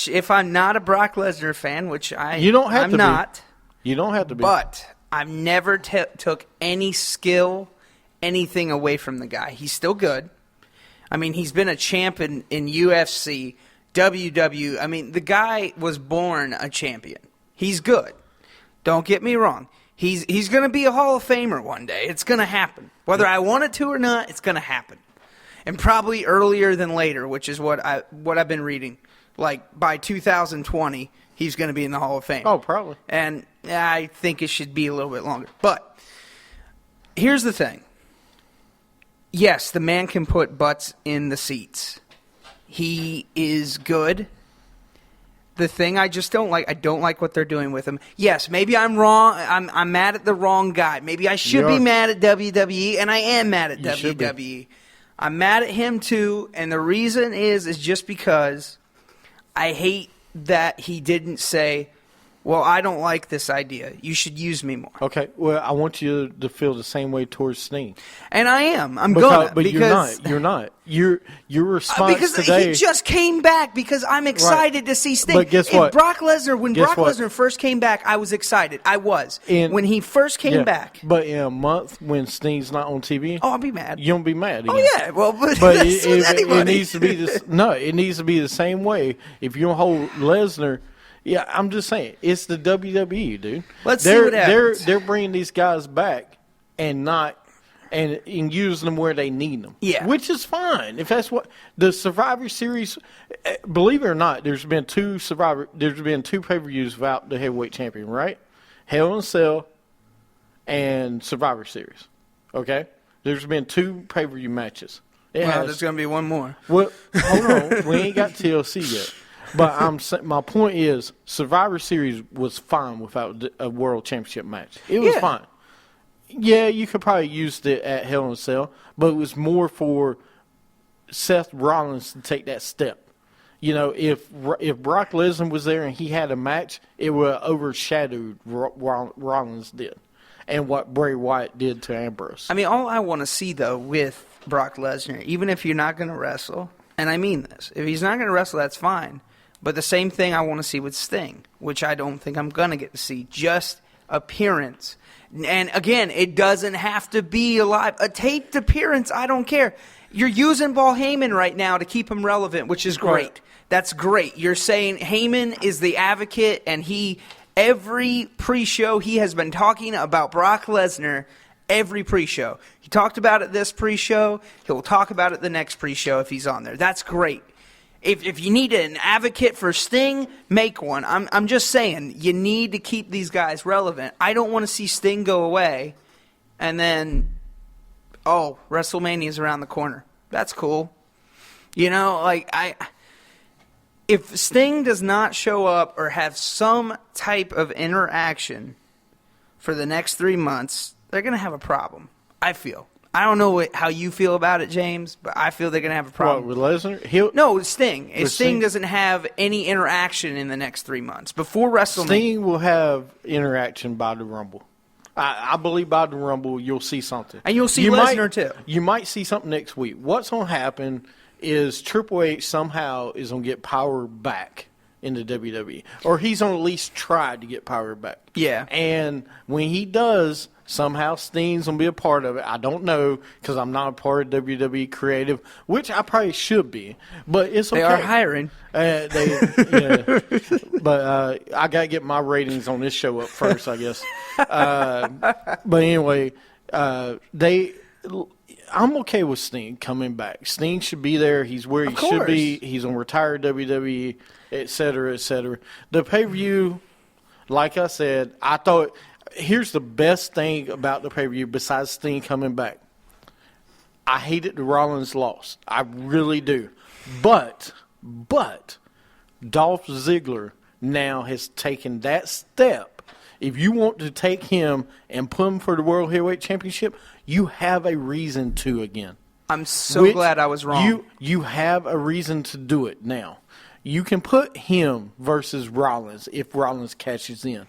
which if I'm not a Brock Lesnar fan, which you don't have I'm to not. Be. You don't have to be. But I've never took any skill, anything away from the guy. He's still good. I mean, he's been a champ in UFC, WWE. I mean, the guy was born a champion. He's good. Don't get me wrong. He's going to be a Hall of Famer one day. It's going to happen. Whether I want it to or not, it's going to happen. And probably earlier than later, which is what I've been reading. Like, by 2020, he's going to be in the Hall of Fame. Oh, probably. And I think it should be a little bit longer. But here's the thing. Yes, the man can put butts in the seats. He is good. The thing I just don't like, I don't like what they're doing with him. Yes, maybe I'm wrong. I'm mad at the wrong guy. Maybe I should be mad at WWE, and I am mad at WWE. I'm mad at him too, and the reason is just because I hate that he didn't say, well, I don't like this idea. You should use me more. Okay. Well, I want you to feel the same way towards Sting. And I am. I'm going to. But you're not. Your response because today. He just came back because I'm excited to see Sting. But guess what? When Brock Lesnar first came back, I was excited. I was. When he first came back. But in a month when Sting's not on TV. Oh, I'll be mad. You don't be mad again. Oh, yeah. Well, but it needs to be this. No, it needs to be the same way. If you don't hold Lesnar. Yeah, I'm just saying it's the WWE, dude. Let's see what happens. They're bringing these guys back and using them where they need them. Yeah, which is fine if that's what the Survivor Series. Believe it or not, there's been two pay-per-views without the heavyweight champion, right? Hell in a Cell and Survivor Series. Okay, there's been two pay-per-view matches. There's going to be one more. Well, hold on, we ain't got TLC yet. But my point is, Survivor Series was fine without a World Championship match. It was fine. Yeah, you could probably use it at Hell in a Cell, but it was more for Seth Rollins to take that step. You know, if Brock Lesnar was there and he had a match, it would have overshadowed Rollins did and what Bray Wyatt did to Ambrose. I mean, all I want to see, though, with Brock Lesnar, even if you're not going to wrestle, and I mean this, if he's not going to wrestle, that's fine. But the same thing I want to see with Sting, which I don't think I'm going to get to see. Just appearance. And again, it doesn't have to be live. A taped appearance, I don't care. You're using Paul Heyman right now to keep him relevant, which is great. Right. That's great. You're saying Heyman is the advocate, and every pre-show he has been talking about Brock Lesnar, every pre-show. He talked about it this pre-show. He'll talk about it the next pre-show if he's on there. That's great. If you need an advocate for Sting, make one. I'm just saying, you need to keep these guys relevant. I don't want to see Sting go away and then, WrestleMania's around the corner. That's cool. You know, if Sting does not show up or have some type of interaction for the next 3 months, they're going to have a problem, I feel. I don't know how you feel about it, James, but I feel they're going to have a problem. What, with Lesnar? No, with Sting. If Sting doesn't have any interaction in the next 3 months, before WrestleMania. Sting will have interaction by the Rumble. I believe by the Rumble you'll see something. And you'll see Lesnar, too. You might see something next week. What's going to happen is Triple H somehow is going to get power back in the WWE. Or he's going to at least try to get power back. Yeah. And when he does, somehow Sting's going to be a part of it. I don't know because I'm not a part of WWE Creative, which I probably should be. But it's okay. They are hiring. But I got to get my ratings on this show up first, I guess. But anyway, I'm okay with Sting coming back. Sting should be there. He's where he should be. He's on retired WWE, et cetera, et cetera. The pay-per-view, like I said, I thought – here's the best thing about the pay-per-view besides Sting coming back. I hated the Rollins loss. I really do. But Dolph Ziggler now has taken that step. If you want to take him and put him for the World Heavyweight Championship, you have a reason to again. I'm so glad I was wrong. You have a reason to do it now. You can put him versus Rollins if Rollins catches in.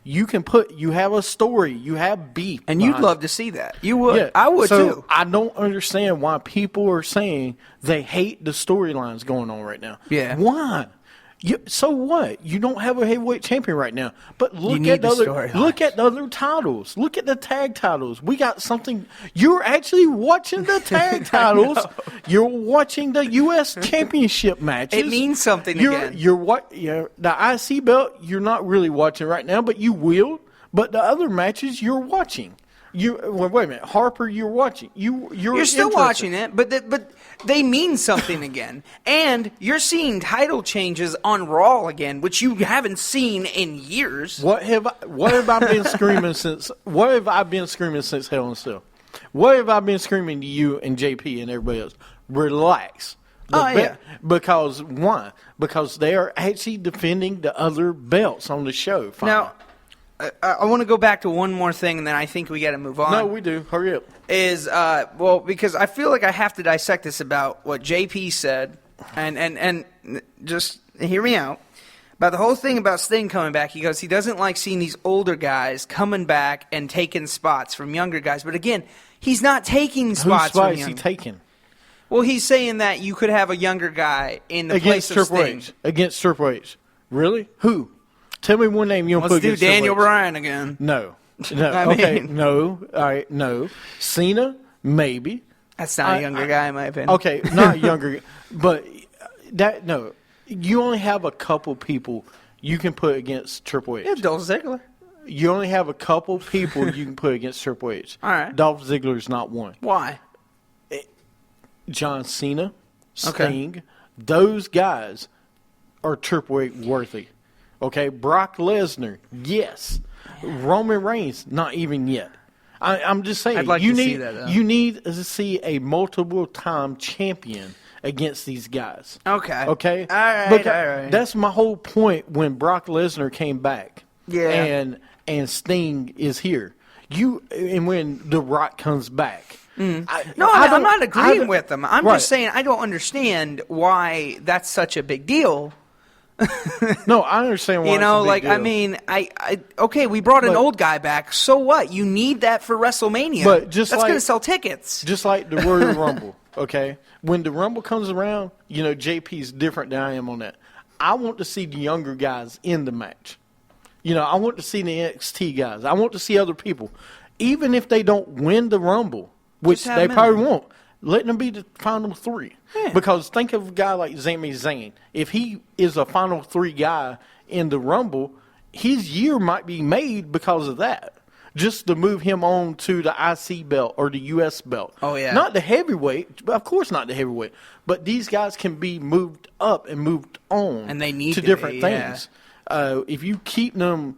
You have a story. You have beef. And you'd love to see that. You would. Yeah. I would too. I don't understand why people are saying they hate the storylines going on right now. Yeah. Why? So what? You don't have a heavyweight champion right now. But look need at the the storylines. look at the other titles. Look at the tag titles. We got something. You're actually watching the tag titles. You're watching the U.S. Championship matches. It means something again. The IC belt. You're not really watching right now, but you will. But the other matches you're watching. Wait a minute, Harper. You're watching. You're still interested. watching it, but they mean something again. And you're seeing title changes on Raw again, which you haven't seen in years. What have I been screaming since? What have I been screaming since Hell in a Cell? What have I been screaming to you and JP and everybody else? Relax. Yeah. Because why? Because they are actually defending the other belts on the show. Finally. Now, I want to go back to one more thing, and then I think we got to move on. No, we do. Hurry up. Because I feel like I have to dissect this about what JP said, and just hear me out. About the whole thing about Sting coming back, he goes, he doesn't like seeing these older guys coming back and taking spots from younger guys. But again, he's not taking spots from Whose spot is he taking? Well, he's saying that you could have a younger guy in the place of Sting. Against Triple H. Really? Who? Tell me one name you don't Let's put do against Daniel Triple H. Bryan again. No. I mean- No. All right, no. Cena, maybe. That's not a younger guy, in my opinion. Okay, not younger, but no. You only have a couple people you can put against Triple H. Yeah, Dolph Ziggler. You only have a couple people you can put against Triple H. All right. Dolph Ziggler's not one. Why? John Cena, Sting, those guys are Triple H worthy. Okay, Brock Lesnar, yes. Roman Reigns, not even yet. I'm just saying. I'd like to see that, though. You need to see a multiple-time champion against these guys. Okay. Okay? All right, Because all right. that's my whole point when Brock Lesnar came back. Yeah. And Sting is here. And when The Rock comes back. I'm not agreeing with them. I'm right. just saying I don't understand why that's such a big deal. No, I understand why. You know, it's a big like, deal. I mean, okay, we brought an old guy back. So what? You need that for WrestleMania. But just that's like- going to sell tickets. Just like the Royal Rumble, okay? When the Rumble comes around, JP's different than I am on that. I want to see the younger guys in the match. I want to see the NXT guys. I want to see other people. Even if they don't win the Rumble, which Just have they them in probably there. won't, let them be the final three. Yeah. Because think of a guy like Sami Zayn. If he is a final three guy in the Rumble, his year might be made because of that. Just to move him on to the IC belt or the US belt. Oh, yeah. Not the heavyweight. Of course not the heavyweight. But these guys can be moved up and moved on. And they need to to different be, things. If you keep them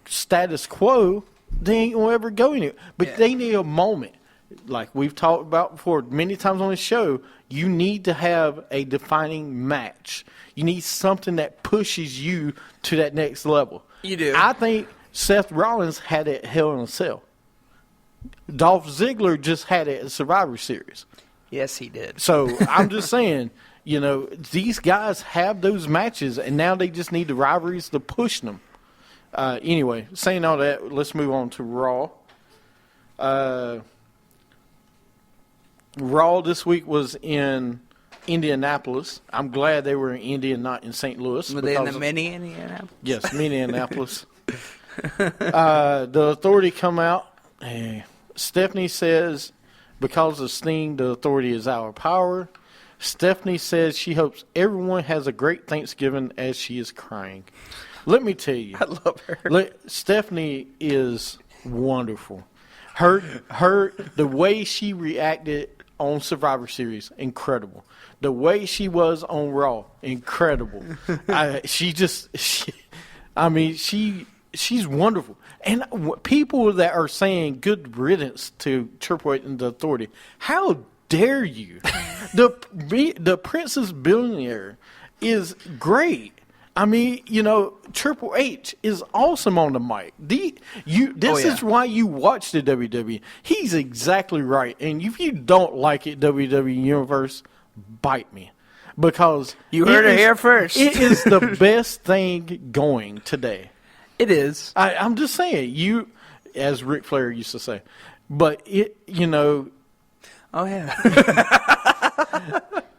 status quo, they ain't going to ever go anywhere. But they need a moment. Like we've talked about before many times on this show, you need to have a defining match. You need something that pushes you to that next level. You do. I think Seth Rollins had it Hell in a Cell. Dolph Ziggler just had it at Survivor Series. Yes, he did. So I'm just saying, these guys have those matches, and now they just need the rivalries to push them. Anyway, saying all that, let's move on to Raw. Raw this week was in Indianapolis. I'm glad they were in India and not in St. Louis. Were they in the mini Indianapolis? Yes, Minneapolis. The Authority come out. Stephanie says, because of Sting, the Authority is our power. Stephanie says she hopes everyone has a great Thanksgiving as she is crying. Let me tell you. I love her. Stephanie is wonderful. The way she reacted on Survivor Series, incredible. The way she was on Raw, incredible. She's wonderful. And people that are saying good riddance to Triple H and the Authority, how dare you? The Princess Billionaire is great. I mean, Triple H is awesome on the mic. This is why you watch the WWE. He's exactly right. And if you don't like it, WWE Universe, bite me. Because you heard it here first. It is the best thing going today. It is. I'm just saying, as Ric Flair used to say. But Oh, yeah.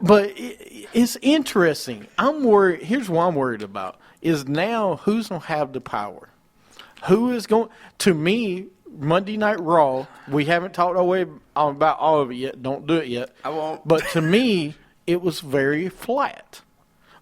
But it's interesting. I'm worried. Here's what I'm worried about: is now who's gonna have the power? Who is going? To me, Monday Night Raw. We haven't talked about all of it yet. Don't do it yet. I won't. But to me, it was very flat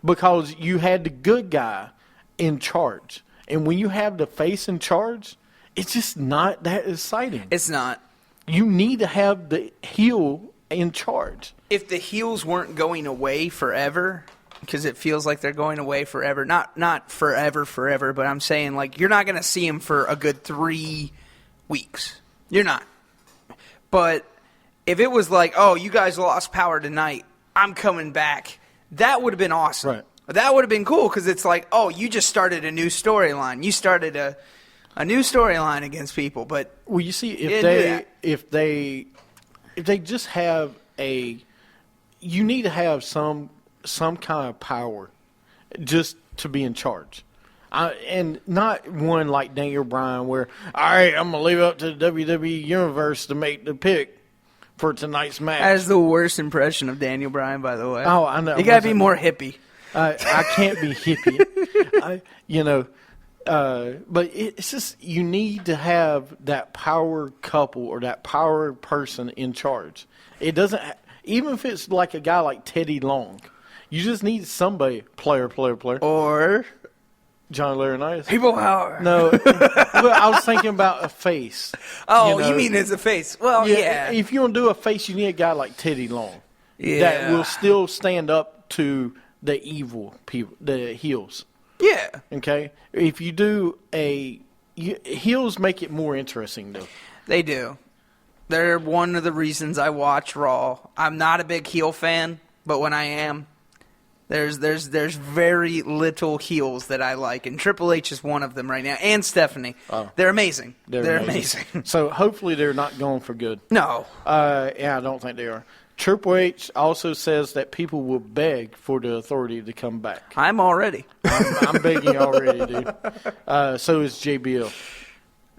because you had the good guy in charge, and when you have the face in charge, it's just not that exciting. It's not. You need to have the heel in charge. If the heels weren't going away forever, because it feels like they're going away forever. Not forever, but I'm saying like you're not going to see them for a good 3 weeks. You're not. But if it was like, oh, you guys lost power tonight, I'm coming back, that would have been awesome. Right. That would have been cool because it's like, oh, you just started a new storyline. You started a new storyline against people. But well, you see, if they just have you need to have some kind of power just to be in charge. And not one like Daniel Bryan where, all right, I'm going to leave it up to the WWE Universe to make the pick for tonight's match. That is the worst impression of Daniel Bryan, by the way. Oh, I know. You got to be more hippie. I can't be hippie. But it's just you need to have that power couple or that power person in charge. It doesn't – even if it's like a guy like Teddy Long, you just need somebody, player. Or John Laurinaitis. people power. No, well, I was thinking about a face. Oh, you mean as a face? Well, yeah. If you want to do a face, you need a guy like Teddy Long. Yeah. That will still stand up to the evil people, the heels. Yeah. Okay? If you do heels make it more interesting, though. They do. They're one of the reasons I watch Raw. I'm not a big heel fan, but when I am, there's very little heels that I like, and Triple H is one of them right now, and Stephanie. Oh. They're amazing. They're amazing. amazing. So hopefully they're not going for good. No. Yeah, I don't think they are. Triple H also says that people will beg for the Authority to come back. I'm already. I'm begging already, dude. So is JBL.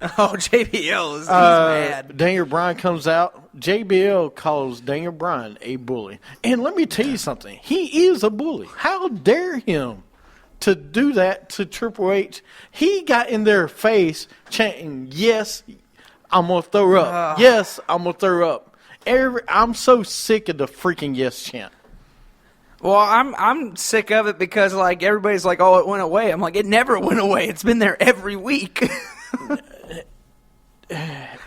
Oh, JBL is mad. Daniel Bryan comes out. JBL calls Daniel Bryan a bully. And let me tell you something. He is a bully. How dare him to do that to Triple H? He got in their face chanting, yes, I'm going to throw up. Yes, I'm going to throw up. I'm so sick of the freaking yes chant. Well, I'm sick of it because like everybody's like, oh, it went away. I'm like, it never went away. It's been there every week. Yeah,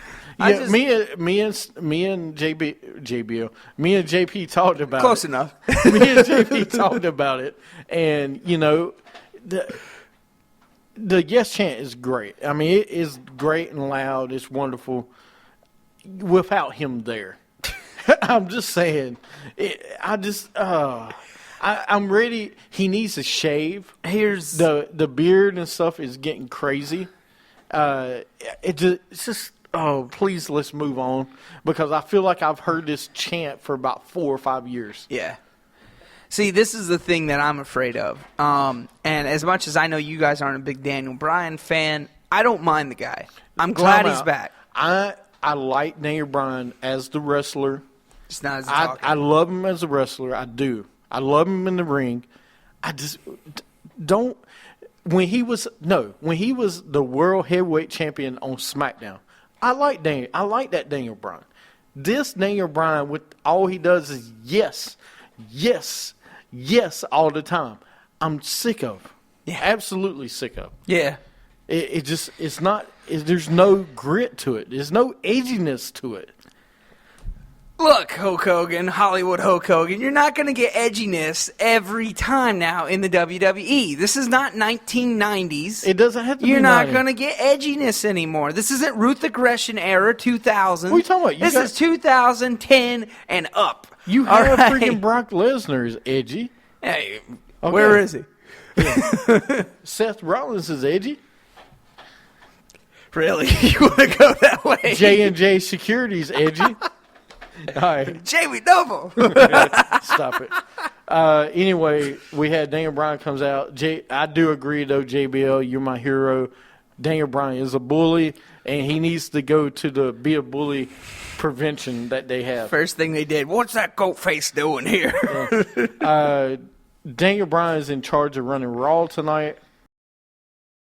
me and JP talked about Close it. enough. Me and JP talked about it, and the yes chant is great. I mean, it is great and loud. It's wonderful. Without him there, I'm just saying. I'm ready. He needs to shave. Here's the beard and stuff is getting crazy. It's just please let's move on because I feel like I've heard this chant for about 4 or 5 years. Yeah. See, this is the thing that I'm afraid of. And as much as I know you guys aren't a big Daniel Bryan fan, I don't mind the guy. I'm glad he's back. I like Daniel Bryan as the wrestler. Just not as a talker. I love him as a wrestler. I do. I love him in the ring. I just don't. When he was the world heavyweight champion on SmackDown, I like that Daniel Bryan. This Daniel Bryan, with all he does is yes all the time. I'm sick of. Yeah. Absolutely sick of. Yeah. It's not. There's no grit to it. There's no edginess to it. Look, Hulk Hogan, Hollywood Hulk Hogan, you're not going to get edginess every time now in the WWE. This is not 1990s. It doesn't have to be. You're not going to get edginess anymore. This isn't Ruth Aggression era 2000. What are you talking about? This is 2010 and up. You have freaking Brock Lesnar is edgy. Hey, Okay. where is he? Yeah. Seth Rollins is edgy. Really? You want to go that way? J&J Security's edgy. All right. Jamie Noble. Stop it. Anyway, we had Daniel Bryan comes out. I do agree, though, JBL, you're my hero. Daniel Bryan is a bully, and he needs to go to the Be a Bully prevention that they have. First thing they did, what's that goat face doing here? Daniel Bryan is in charge of running Raw tonight.